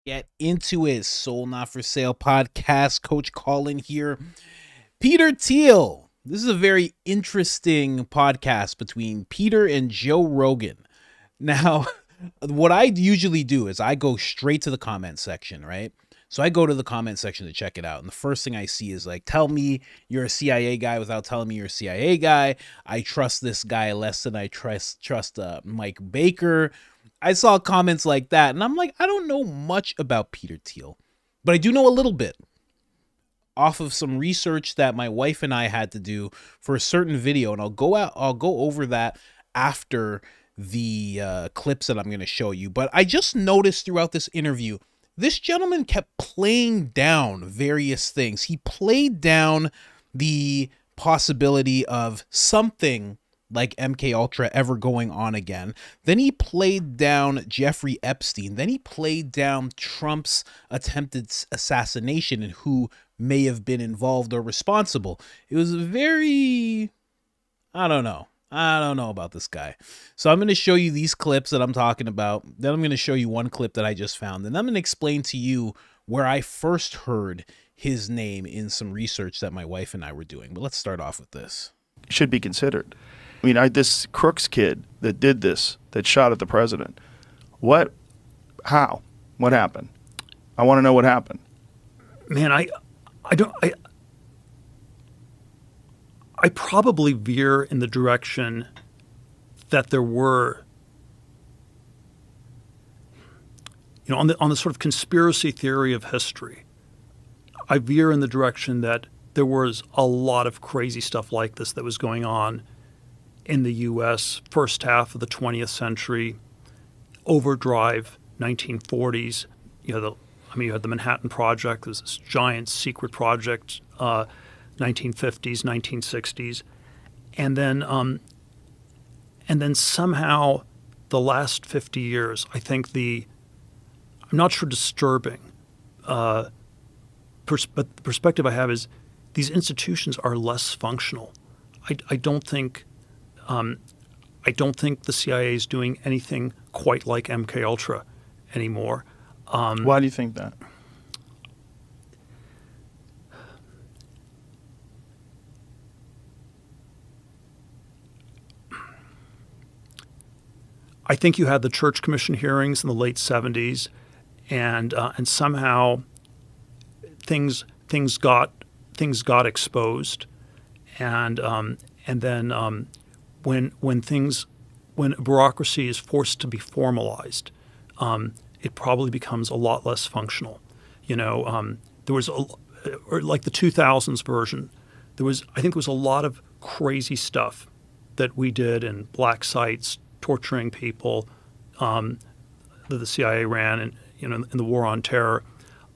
Get into it. Soul Not For Sale podcast. Coach Colin here. Peter Thiel. This is a very interesting podcast between Peter and Joe Rogan. Now, what I usually do is I go straight to the comment section, right? So I go to the comment section to check it out. And the first thing I see is like, tell me you're a CIA guy without telling me you're a CIA guy. I trust this guy less than I trust Mike Baker. I saw comments like that, and I'm like, I don't know much about Peter Thiel, but I do know a little bit off of some research that my wife and I had to do for a certain video, and I'll go over that after the clips that I'm going to show you. But I just noticed throughout this interview, this gentleman kept playing down various things. He played down the possibility of something like MK Ultra ever going on again. Then he played down Jeffrey Epstein. Then he played down Trump's attempted assassination and who may have been involved or responsible. It was very, I don't know about this guy. So I'm going to show you these clips that I'm talking about. Then I'm going to show you one clip that I just found. And I'm going to explain to you where I first heard his name in some research that my wife and I were doing. But let's start off with this. Should be considered. I mean, this Crooks kid that did this, that shot at the president, how? What happened? I want to know what happened. Man, I probably veer in the direction that there were, on the sort of conspiracy theory of history, I veer in the direction that there was a lot of crazy stuff like this that was going on in the U.S. first half of the 20th century, overdrive 1940s. You had the Manhattan Project. There's this giant secret project, 1950s, 1960s, and then somehow the last 50 years, I think I'm not sure disturbing, but the perspective I have is these institutions are less functional. I don't think the CIA is doing anything quite like MK Ultra anymore. Why do you think that? I think you had the Church Commission hearings in the late 70s, and somehow things got exposed, and then when bureaucracy is forced to be formalized, it probably becomes a lot less functional. There was like the 2000s version. I think there was a lot of crazy stuff that we did in black sites, torturing people, that the CIA ran, in the war on terror.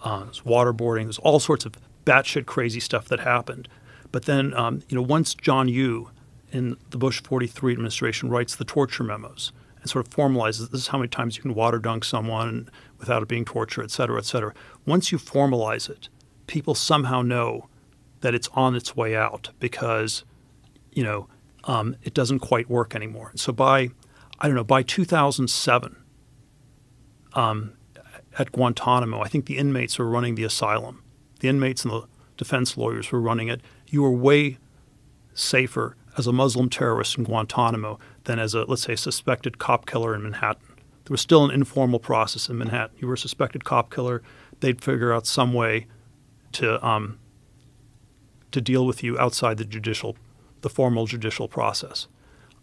There's waterboarding. There's all sorts of batshit crazy stuff that happened. But then, once John Yoo in the Bush 43 administration writes the torture memos and sort of formalizes this is how many times you can water dunk someone without it being torture, et cetera, et cetera. Once you formalize it, people somehow know that it's on its way out because, it doesn't quite work anymore. And so by 2007, at Guantanamo, I think the inmates were running the asylum. The inmates and the defense lawyers were running it. You were way safer as a Muslim terrorist in Guantanamo than as let's say, a suspected cop killer in Manhattan. There was still an informal process in Manhattan. You were a suspected cop killer. They'd figure out some way to deal with you outside the formal judicial process.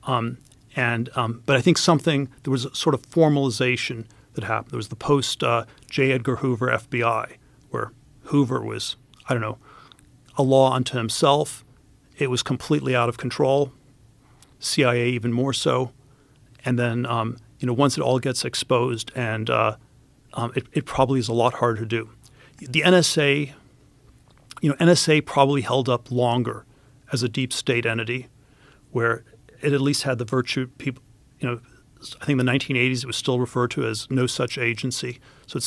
But I think there was a sort of formalization that happened. There was the post J. Edgar Hoover FBI, where Hoover was, a law unto himself. It was completely out of control. CIA even more so. And then, once it all gets exposed, and it probably is a lot harder to do. The NSA, NSA probably held up longer as a deep state entity, where it at least had the virtue. People, I think in the 1980s it was still referred to as no such agency. So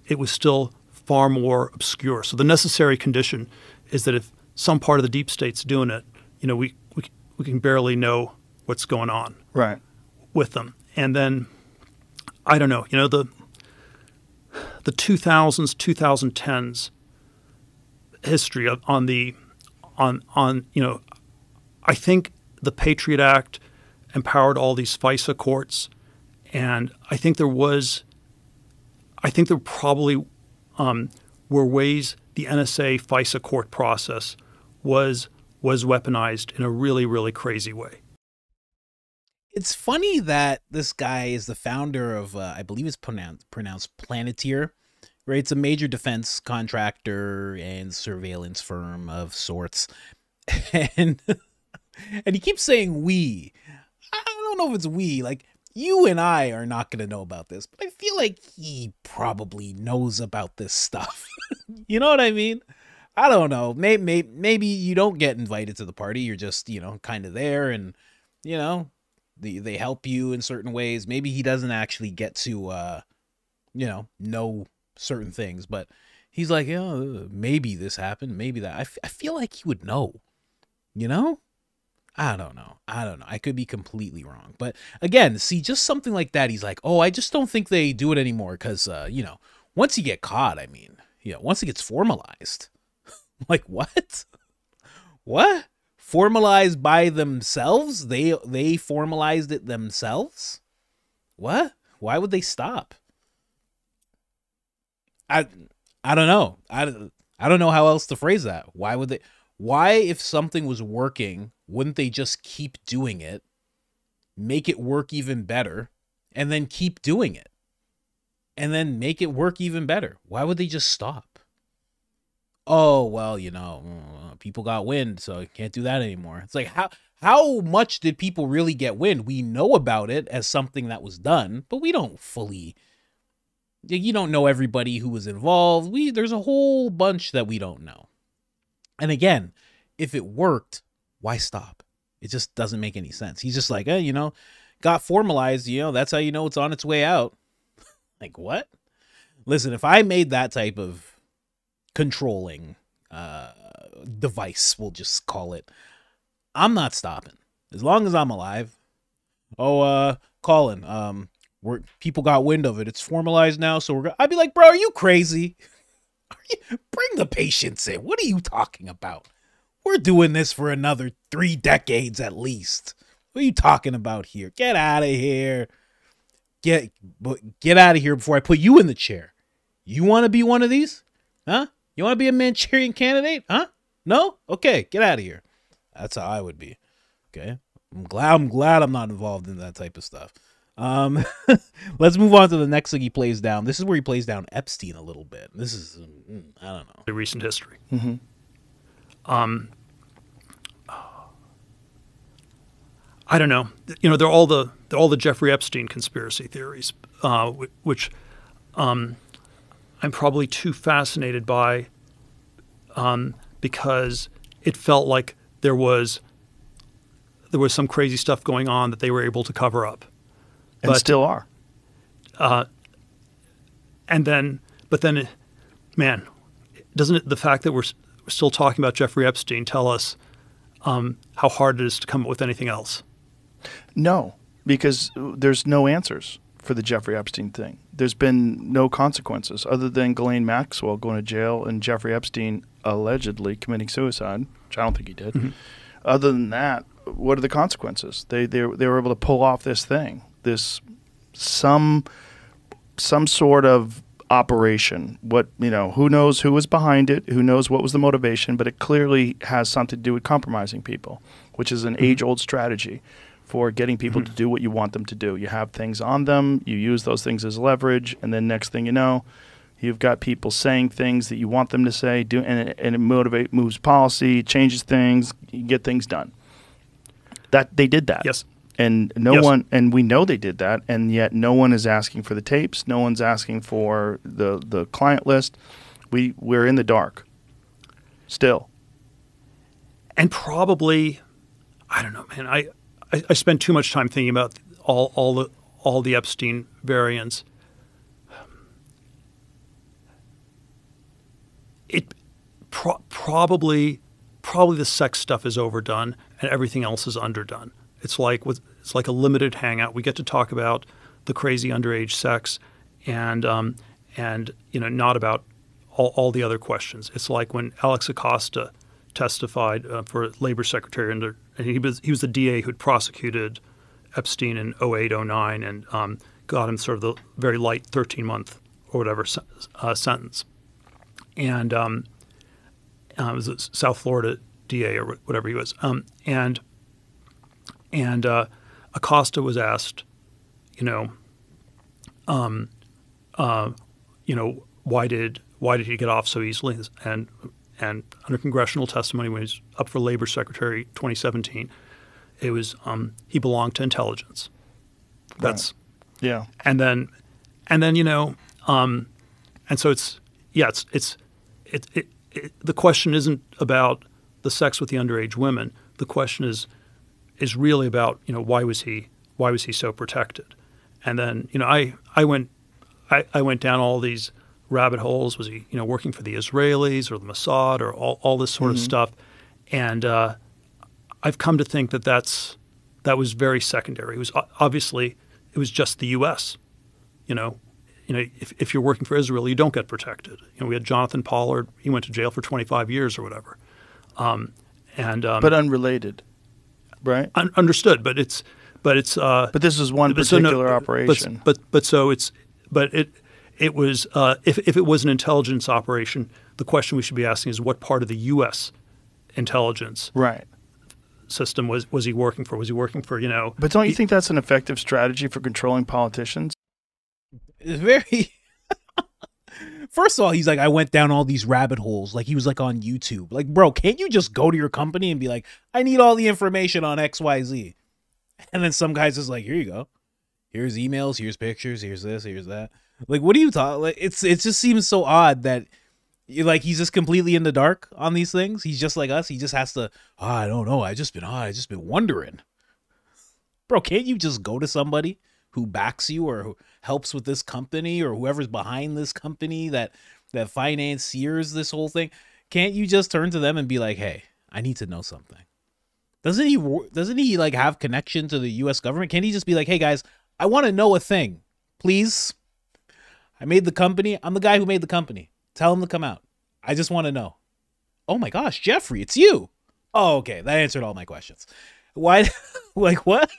it was still far more obscure. So the necessary condition is that if some part of the deep state's doing it, we can barely know what's going on with them. And then, I don't know, the the 2000s, 2010s history I think the Patriot Act empowered all these FISA courts, and I think there probably were ways the NSA FISA court process was weaponized in a really, really crazy way. It's funny that this guy is the founder of, I believe it's pronounced Planeteer, right? It's a major defense contractor and surveillance firm of sorts. And and he keeps saying we. I don't know if it's we. Like, you and I are not going to know about this, but I feel like he probably knows about this stuff. You know what I mean? I don't know. Maybe you don't get invited to the party. You're just, kind of there, and, they help you in certain ways. Maybe he doesn't actually get to, know certain things, but he's like, maybe this happened, maybe that. I feel like he would know, I don't know. I could be completely wrong. But again, see, just something like that, he's like, oh, I just don't think they do it anymore because, once you get caught, once it gets formalized. Like, what? What? Formalized by themselves? They formalized it themselves? What? Why would they stop? I don't know. I don't know how else to phrase that. Why would they? Why, if something was working, wouldn't they just keep doing it, make it work even better, and then keep doing it, and then make it work even better? Why would they just stop? Oh, well, people got wind, so you can't do that anymore. It's like, how much did people really get wind? We know about it as something that was done, but we don't fully. You don't know everybody who was involved. There's a whole bunch that we don't know. And again, if it worked, why stop? It just doesn't make any sense. He's just like, got formalized, that's how you know it's on its way out. Like, what? Listen, if I made that type of controlling device, we'll just call it, I'm not stopping. As long as I'm alive. Oh, Colin, people got wind of it. It's formalized now, so I'd be like, bro, are you crazy? Bring the patients in. What are you talking about? We're doing this for another 3 decades at least. What are you talking about here? Get out of here. Get out of here before I put you in the chair. You want to be one of these? Huh? You want to be a Manchurian candidate? Huh? No? Okay, get out of here. That's how I would be. Okay? I'm glad I'm not involved in that type of stuff. Let's move on to the next thing he plays down. This is where he plays down Epstein a little bit. This is, I don't know. The recent history. Mm-hmm. I don't know. They're all the Jeffrey Epstein conspiracy theories, which I'm probably too fascinated by, because it felt like there was some crazy stuff going on that they were able to cover up. And still are. But then, man, doesn't it, the fact that we're still talking about Jeffrey Epstein tell us how hard it is to come up with anything else? No, because there's no answers for the Jeffrey Epstein thing. There's been no consequences other than Ghislaine Maxwell going to jail and Jeffrey Epstein allegedly committing suicide, which I don't think he did. Mm-hmm. Other than that, what are the consequences? They were able to pull off this thing. Some sort of operation. Who knows who was behind it? Who knows what was the motivation? But it clearly has something to do with compromising people, which is an age-old strategy for getting people to do what you want them to do. You have things on them, you use those things as leverage, and then next thing you know, you've got people saying things that you want them to say, and it moves policy, changes things, you get things done. That they did that. Yes. And and we know they did that, and yet no one is asking for the tapes. No one's asking for the client list. We're in the dark still. And probably, I don't know, man. I spent too much time thinking about all the Epstein variants. It probably the sex stuff is overdone and everything else is underdone. It's like a limited hangout. We get to talk about the crazy underage sex, and and not about all the other questions. It's like when Alex Acosta testified for labor secretary, and he was the DA who'd prosecuted Epstein in 08, 09, and got him sort of the very light 13-month or whatever sentence. And it was a South Florida DA or whatever he was. And Acosta was asked, why did he get off so easily? And under congressional testimony, when he was up for labor secretary 2017, it was he belonged to intelligence. That's yeah. And then and so it's the question isn't about the sex with the underage women. The question is really about why was he so protected? And then I went down all these rabbit holes. Was he working for the Israelis or the Mossad or all this sort of stuff? And I've come to think that was very secondary. It was obviously it was just the U.S. If you're working for Israel, you don't get protected. We had Jonathan Pollard. He went to jail for 25 years or whatever. But unrelated, right? Understood. But this is one particular operation. It was if it was an intelligence operation, the question we should be asking is what part of the U.S. intelligence system was he working for? Was he working for But don't you think that's an effective strategy for controlling politicians? It's very. First of all, he's like, I went down all these rabbit holes. Like he was like on YouTube. Like, bro, can't you just go to your company and be like, I need all the information on XYZ? And then some guys is like, here you go. Here's emails, here's pictures, here's this, here's that. Like, what are you talking? Like, it just seems so odd that he's just completely in the dark on these things. He's just like us. He just has to, I don't know. I just been wondering. Bro, can't you just go to somebody who backs you or who helps with this company or whoever's behind this company that financiers this whole thing? Can't you just turn to them and be like, hey, I need to know something? Doesn't he like have connection to the U.S. government? Can't he just be like, hey guys, I want to know a thing, please? I made the company. I'm the guy who made the company. Tell him to come out. I just want to know. Oh my gosh, Jeffrey, it's you. Oh, okay. That answered all my questions. Why? Like what?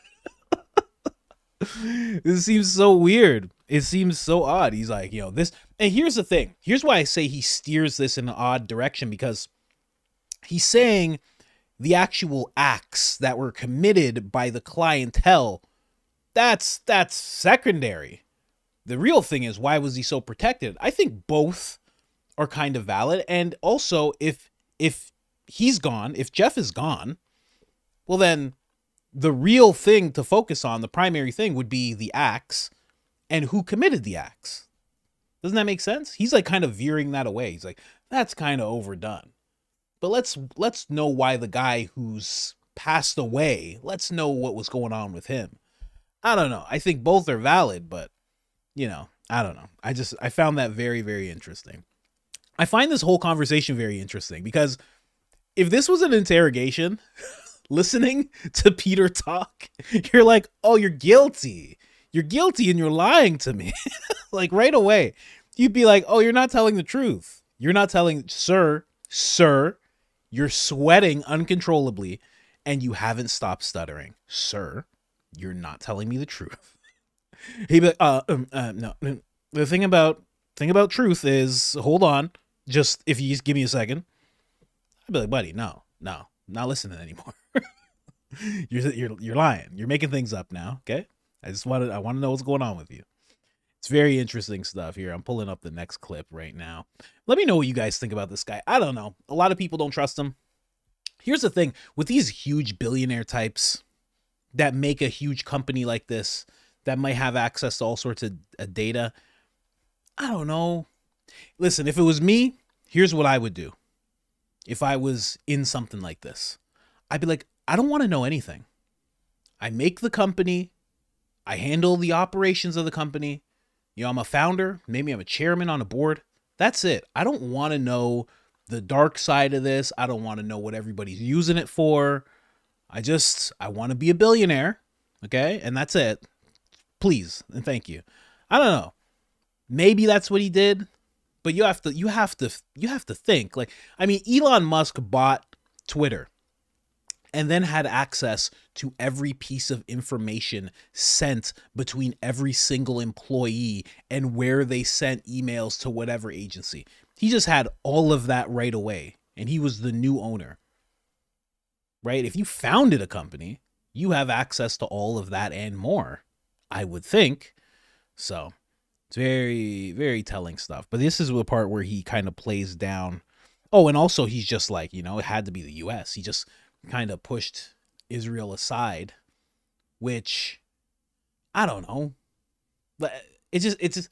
This seems so weird. It seems so odd. He's like, this. And here's the thing. Here's why I say he steers this in an odd direction, because he's saying the actual acts that were committed by the clientele, that's secondary. The real thing is, why was he so protected? I think both are kind of valid. And also, if he's gone, if Jeff is gone, well then the real thing to focus on, the primary thing, would be the acts and who committed the acts. Doesn't that make sense? He's like kind of veering that away. He's like, that's kind of overdone. But let's know why the guy who's passed away, let's know what was going on with him. I don't know. I think both are valid, but I don't know. I found that very, very interesting. I find this whole conversation very interesting because if this was an interrogation, listening to Peter talk, you're like, oh, you're guilty. You're guilty and you're lying to me. Like right away, you'd be like, oh, you're not telling the truth. You're not telling, sir, you're sweating uncontrollably and you haven't stopped stuttering. Sir, you're not telling me the truth. He'd be like, no. The thing about truth is, hold on. Just if you just give me a second, I'd be like, buddy, no, I'm not listening anymore. You're lying. You're making things up now. Okay. I want to know what's going on with you. It's very interesting stuff here. I'm pulling up the next clip right now. Let me know what you guys think about this guy. I don't know. A lot of people don't trust him. Here's the thing with these huge billionaire types that make a huge company like this, that might have access to all sorts of data. I don't know. Listen, if it was me, here's what I would do. If I was in something like this, I'd be like, I don't want to know anything. I make the company. I handle the operations of the company. I'm a founder. Maybe I'm a chairman on a board. That's it. I don't want to know the dark side of this. I don't want to know what everybody's using it for. I want to be a billionaire. Okay. And that's it. Please and thank you. I don't know. maybe that's what he did, but you have to think, like, I mean, Elon Musk bought Twitter and then had access to every piece of information sent between every single employee and where they sent emails to whatever agency. He just had all of that right away, and he was the new owner, right? If you founded a company, you have access to all of that and more, I would think. So it's very, very telling stuff. But this is the part where he kind of plays down. Oh, and also he's just like, you know, it had to be the U.S. He just kind of pushed Israel aside, which I don't know. It's just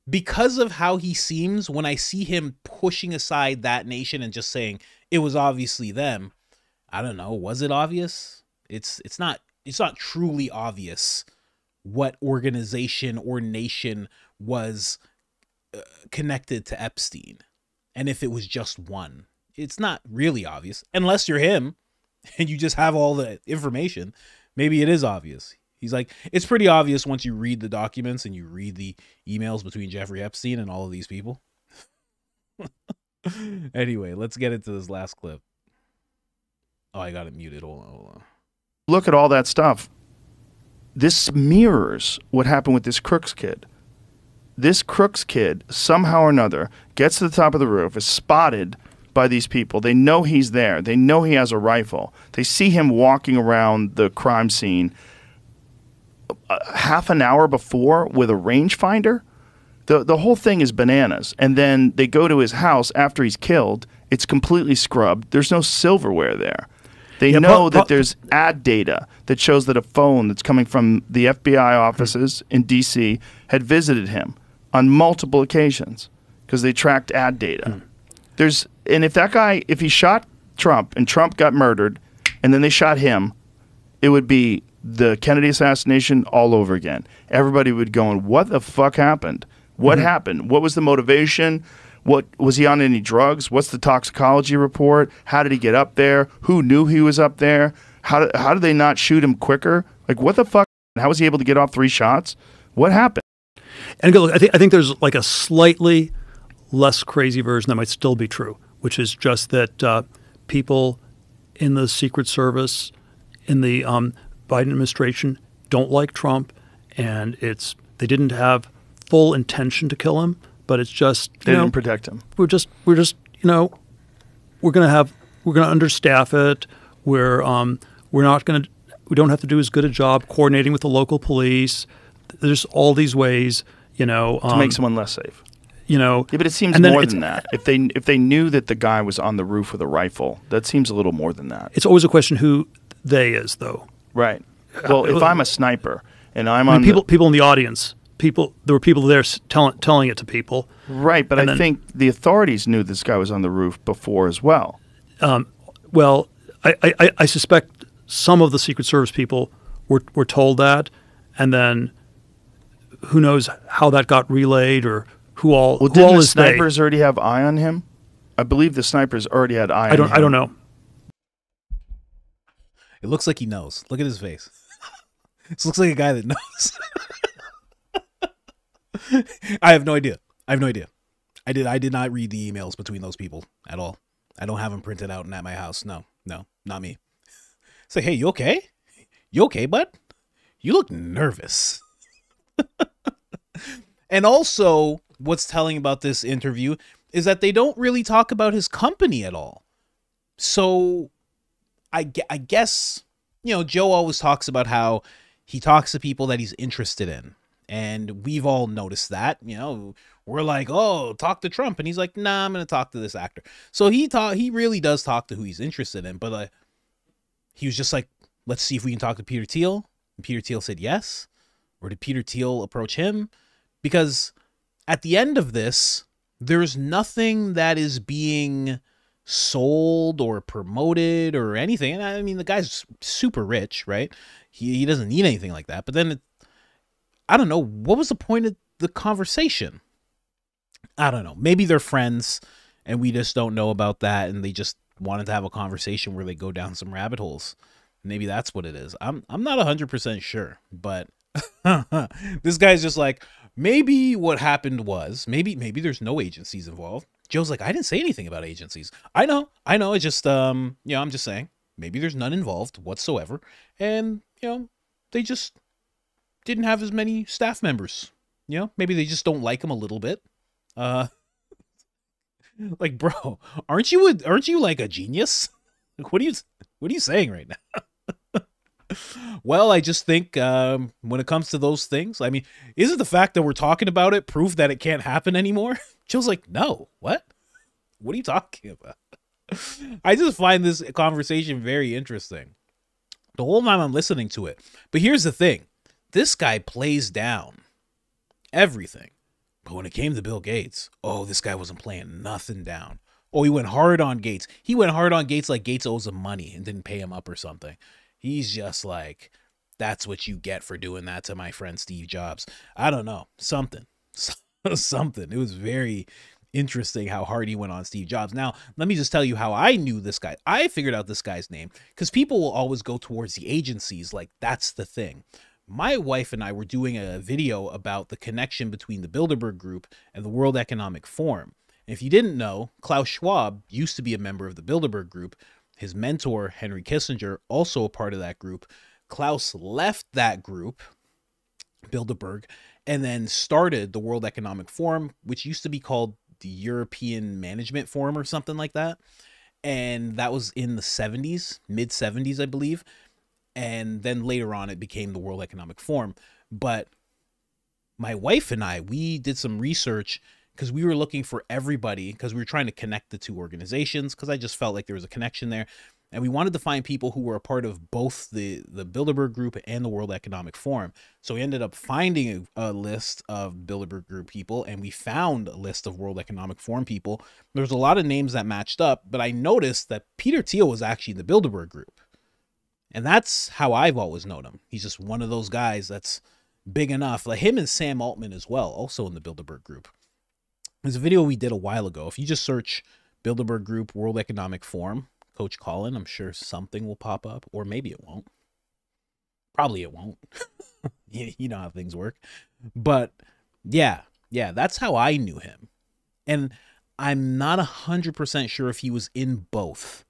because of how he seems. When I see him pushing aside that nation and just saying it was obviously them, I don't know. Was it obvious? It's not truly obvious what organization or nation was connected to Epstein, and if it was just one. It's not really obvious unless you're him and you just have all the information. Maybe it is obvious. He's like, it's pretty obvious once you read the documents and you read the emails between Jeffrey Epstein and all of these people. Anyway, let's get into this last clip. Oh, I got it muted. Hold on. Look at all that stuff. This mirrors what happened with this Crooks kid. This Crooks kid, somehow or another, gets to the top of the roof, is spotted by these people. They know he's there. They know he has a rifle. They see him walking around the crime scene half an hour before with a rangefinder. The whole thing is bananas. And then they go to his house after he's killed. It's completely scrubbed. There's no silverware there. They know that there's ad data that shows that a phone that's coming from the FBI offices in D.C. had visited him on multiple occasions because they tracked ad data. And if he shot Trump and Trump got murdered and then they shot him, it would be the Kennedy assassination all over again. Everybody would go, what the fuck happened? What happened? What was the motivation? What was he on any drugs? What's the toxicology report? How did he get up there? Who knew he was up there? How did they not shoot him quicker? Like, what the fuck? How was he able to get off 3 shots? What happened? And look, I think there's like a slightly less crazy version that might still be true, which is just that people in the Secret Service, in the Biden administration, don't like Trump, and they didn't have full intention to kill him, but it's just they didn't protect him. We're just we're going to understaff it. We don't have to do as good a job coordinating with the local police. There's all these ways, to make someone less safe. Yeah, but it seems more than that. If they knew that the guy was on the roof with a rifle, that seems a little more than that. It's always a question who they is, though. Right. Well, if I'm a sniper and people in the audience, there were people there telling it to people. Right, but I think the authorities knew this guy was on the roof before as well. Well, I suspect some of the Secret Service people were told that, and then who knows how that got relayed or who all. Well, didn't the snipers already have eye on him? I believe the snipers already had eye on him. I don't know. It looks like he knows. Look at his face. This looks like a guy that knows. I have no idea. I did not read the emails between those people at all. I don't have them printed out and at my house. No, not me. Say, hey, you okay? You okay, bud? You look nervous. And also, what's telling about this interview is that they don't really talk about his company at all. So I guess, Joe always talks about how he talks to people that he's interested in. And we've all noticed that, we're like, oh, talk to Trump. And he's like, nah, I'm going to talk to this actor. So he really does talk to who he's interested in. But he was just like, let's see if we can talk to Peter Thiel. And Peter Thiel said yes. Or did Peter Thiel approach him? Because at the end of this, there's nothing that is being sold or promoted or anything. And I mean, the guy's super rich, right? He doesn't need anything like that. But then I don't know. What was the point of the conversation? I don't know. Maybe they're friends and we just don't know about that. And they just wanted to have a conversation where they go down some rabbit holes. Maybe that's what it is. I'm not 100% sure, but this guy's just like, maybe what happened was maybe there's no agencies involved. Joe's like, I didn't say anything about agencies. I know. It's just I'm just saying maybe there's none involved whatsoever, and they just didn't have as many staff members. Maybe they just don't like him a little bit. Like, bro, aren't you like a genius? What are you saying right now? Well, I just think when it comes to those things, I mean, isn't the fact that we're talking about it proof that it can't happen anymore? Joe's like, no, what? What are you talking about? I just find this conversation very interesting the whole time I'm listening to it. But here's the thing. This guy plays down everything. But when it came to Bill Gates, this guy wasn't playing nothing down. He went hard on Gates. He went hard on Gates like Gates owes him money and didn't pay him up or something. He's just like, that's what you get for doing that to my friend Steve Jobs. I don't know. Something. It was very interesting how hard he went on Steve Jobs. Now, let me just tell you how I knew this guy. I figured out this guy's name because people will always go towards the agencies like that's the thing. My wife and I were doing a video about the connection between the Bilderberg Group and the World Economic Forum. And if you didn't know, Klaus Schwab used to be a member of the Bilderberg Group. His mentor, Henry Kissinger, also a part of that group. Klaus left that group, Bilderberg, and then started the World Economic Forum, which used to be called the European Management Forum or something like that. And that was in the 70s, mid-70s, I believe. And then later on, it became the World Economic Forum. But my wife and I, we did some research because we were looking for everybody because we were trying to connect the two organizations because I just felt like there was a connection there. And we wanted to find people who were a part of both the Bilderberg Group and the World Economic Forum. So we ended up finding a list of Bilderberg Group people, and we found a list of World Economic Forum people. There was a lot of names that matched up, but I noticed that Peter Thiel was actually in the Bilderberg Group. And that's how I've always known him. He's just one of those guys that's big enough. Like him and Sam Altman as well, also in the Bilderberg Group. There's a video we did a while ago. If you just search Bilderberg Group, World Economic Forum, Coach Colin, I'm sure something will pop up. Or maybe it won't. Probably it won't. You know how things work. But yeah, that's how I knew him. And I'm not 100% sure if he was in both.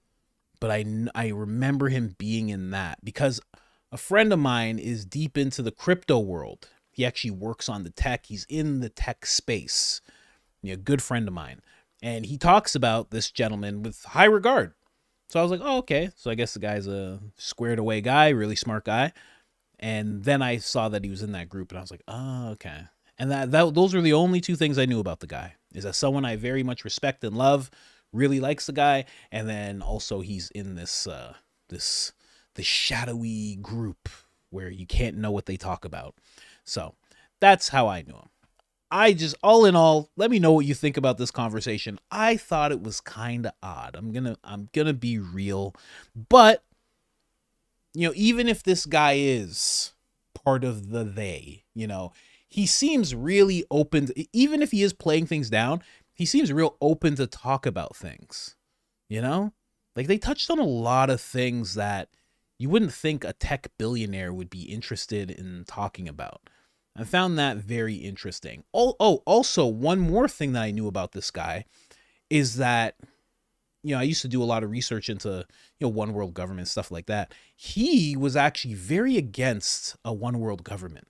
But I remember him being in that because a friend of mine is deep into the crypto world. He actually works on the tech. He's in the tech space. A good friend of mine. And he talks about this gentleman with high regard. So I was like, oh, okay. So I guess the guy's a squared away guy, really smart guy. And then I saw that he was in that group and I was like, oh, okay. And those were the only two things I knew about the guy, is that someone I very much respect and love, really likes the guy, and then also he's in this this shadowy group where you can't know what they talk about. So that's how I knew him. I just, all in all, let me know what you think about this conversation. I thought it was kind of odd. I'm gonna be real, but even if this guy is part of the they, he seems really open. Even if he is playing things down, he seems real open to talk about things, like they touched on a lot of things that you wouldn't think a tech billionaire would be interested in talking about. I found that very interesting. Also, one more thing that I knew about this guy is that, I used to do a lot of research into, one world government, stuff like that. He was actually very against a one world government.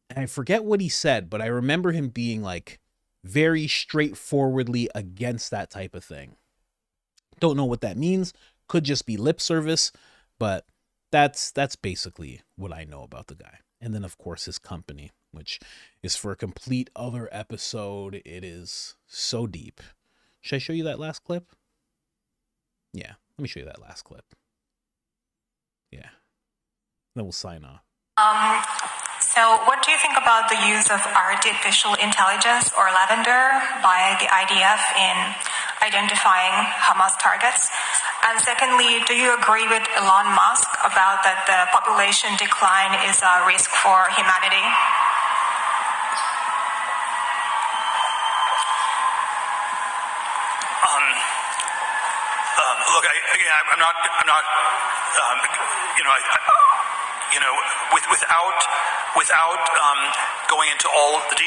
And I forget what he said, but I remember him being like very straightforwardly against that type of thing. Don't know what that means. Could just be lip service, but that's basically what I know about the guy. And then, of course, his company, which is for a complete other episode. It is so deep. Should I show you that last clip? Yeah, let me show you that last clip. Yeah. Then we'll sign off. So what do you think about the use of artificial intelligence or lavender by the IDF in identifying Hamas targets? And secondly, do you agree with Elon Musk about that the population decline is a risk for humanity? Look, I'm not. without going into all the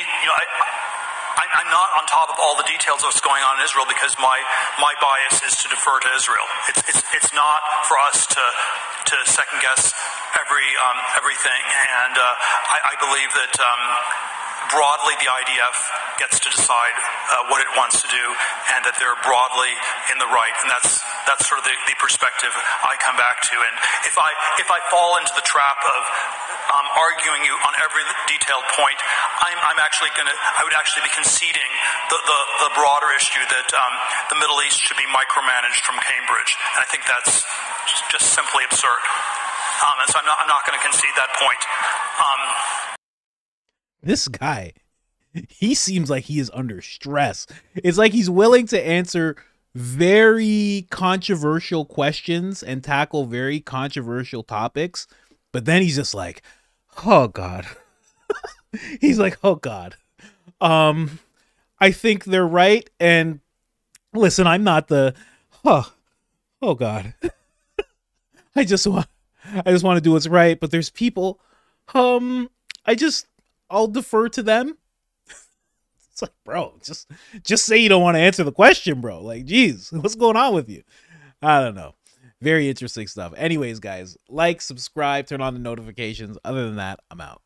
I'm not on top of all the details of what's going on in Israel because my bias is to defer to Israel. It's not for us to second guess everything, and I believe that broadly the IDF gets to decide what it wants to do, and that they're broadly in the right, and that's sort of the perspective I come back to. And if I fall into the trap of arguing you on every detailed point, I would actually be conceding the broader issue that the Middle East should be micromanaged from Cambridge, and I think that's just simply absurd. And so I'm not going to concede that point. This guy, he seems like he is under stress. It's like he's willing to answer very controversial questions and tackle very controversial topics, but then he's just like, oh God. He's like, oh God. I think they're right, and listen, I'm not the oh God. I just want to do what's right, but there's people I'll defer to them. It's like, bro, just say you don't want to answer the question, bro. Like, geez, what's going on with you? I don't know. Very interesting stuff. Anyways, guys, like, subscribe, turn on the notifications. Other than that, I'm out.